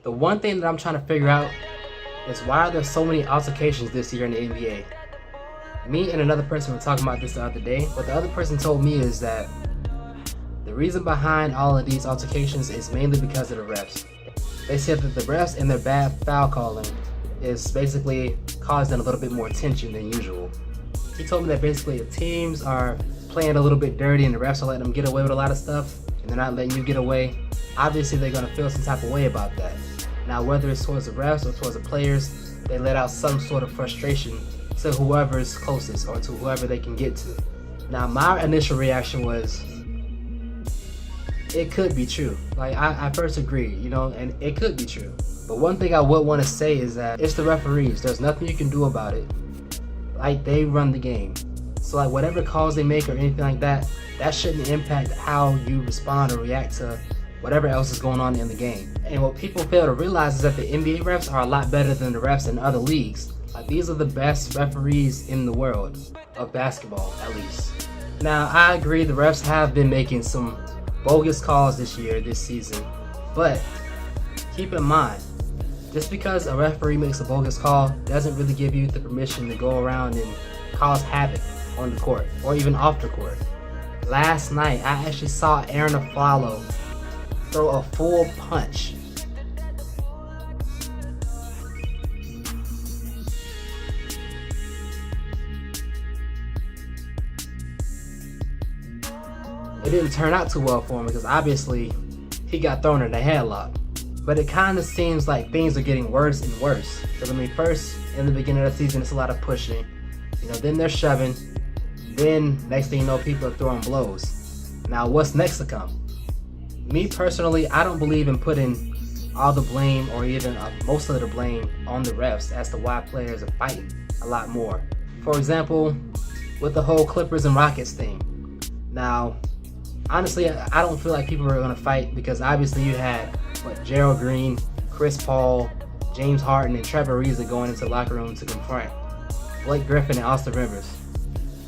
The one thing that I'm trying to figure out is why are there so many altercations this year in the NBA? Me and another person were talking about this the other day. What the other person told me is that the reason behind all of these altercations is mainly because of the refs. They said that the refs and their bad foul calling is basically causing a little bit more tension than usual. He told me that basically if teams are playing a little bit dirty and the refs are letting them get away with a lot of stuff and they're not letting you get away, obviously they're going to feel some type of way about that. Now whether it's towards the refs or towards the players, they let out some sort of frustration to whoever's closest or to whoever they can get to. Now my initial reaction was, it could be true. Like I first agreed, and it could be true. But one thing I would want to say is that it's the referees. There's nothing you can do about it. Like, they run the game. So like whatever calls they make or anything like that, that shouldn't impact how you respond or react to whatever else is going on in the game. And what people fail to realize is that the NBA refs are a lot better than the refs in other leagues. Like, these are the best referees in the world of basketball, at least. Now, I agree the refs have been making some bogus calls this season, but keep in mind, just because a referee makes a bogus call doesn't really give you the permission to go around and cause havoc on the court or even off the court. Last night, I actually saw Aaron Aflalo throw a full punch. It didn't turn out too well for him because obviously he got thrown in the headlock. But it kind of seems like things are getting worse and worse. Because I mean, first in the beginning of the season, it's a lot of pushing. Then they're shoving. Then next thing you know, people are throwing blows. Now, what's next to come? Me personally, I don't believe in putting all the blame or even most of the blame on the refs as to why players are fighting a lot more. For example, with the whole Clippers and Rockets thing. Now, honestly, I don't feel like people were going to fight because obviously you had Gerald Green, Chris Paul, James Harden, and Trevor Ariza going into the locker room to confront Blake Griffin and Austin Rivers.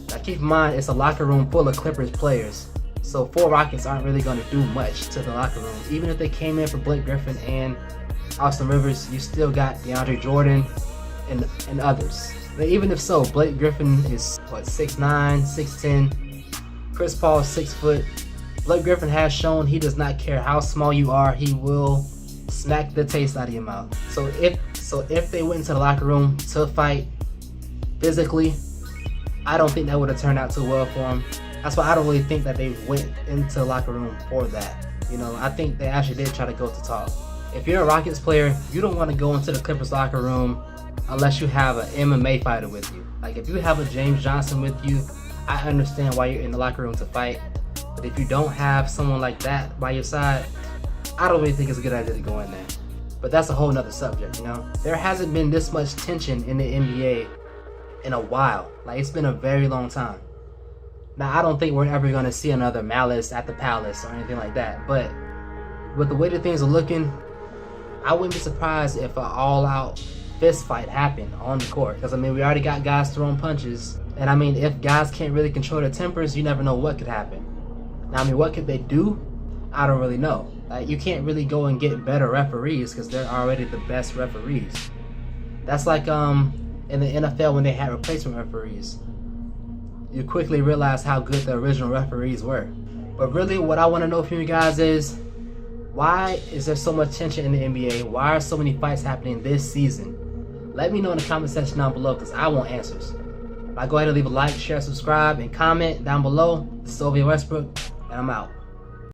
Now keep in mind, it's a locker room full of Clippers players, so 4 Rockets aren't really going to do much to the locker room. Even if they came in for Blake Griffin and Austin Rivers, you still got DeAndre Jordan and others. But even if so, Blake Griffin is 6'9", 6'10", Chris Paul is 6 foot. Blake Griffin has shown he does not care how small you are, he will smack the taste out of your mouth. So if they went into the locker room to fight physically, I don't think that would have turned out too well for them. That's why I don't really think that they went into the locker room for that. I think they actually did try to go to talk. If you're a Rockets player, you don't want to go into the Clippers locker room unless you have an MMA fighter with you. Like if you have a James Johnson with you, I understand why you're in the locker room to fight. But if you don't have someone like that by your side, I don't really think it's a good idea to go in there. But that's a whole nother subject, There hasn't been this much tension in the NBA in a while. Like, it's been a very long time. Now, I don't think we're ever going to see another Malice at the Palace or anything like that. But with the way that things are looking, I wouldn't be surprised if an all-out fist fight happened on the court. Because, I mean, we already got guys throwing punches. And, I mean, if guys can't really control their tempers, you never know what could happen. Now, I mean, what could they do? I don't really know. Like, you can't really go and get better referees because they're already the best referees. That's like in the NFL when they had replacement referees. You quickly realize how good the original referees were. But really, what I want to know from you guys is, why is there so much tension in the NBA? Why are so many fights happening this season? Let me know in the comment section down below because I want answers. Go ahead and leave a like, share, subscribe, and comment down below. This is Sylvia Westbrook, and I'm out.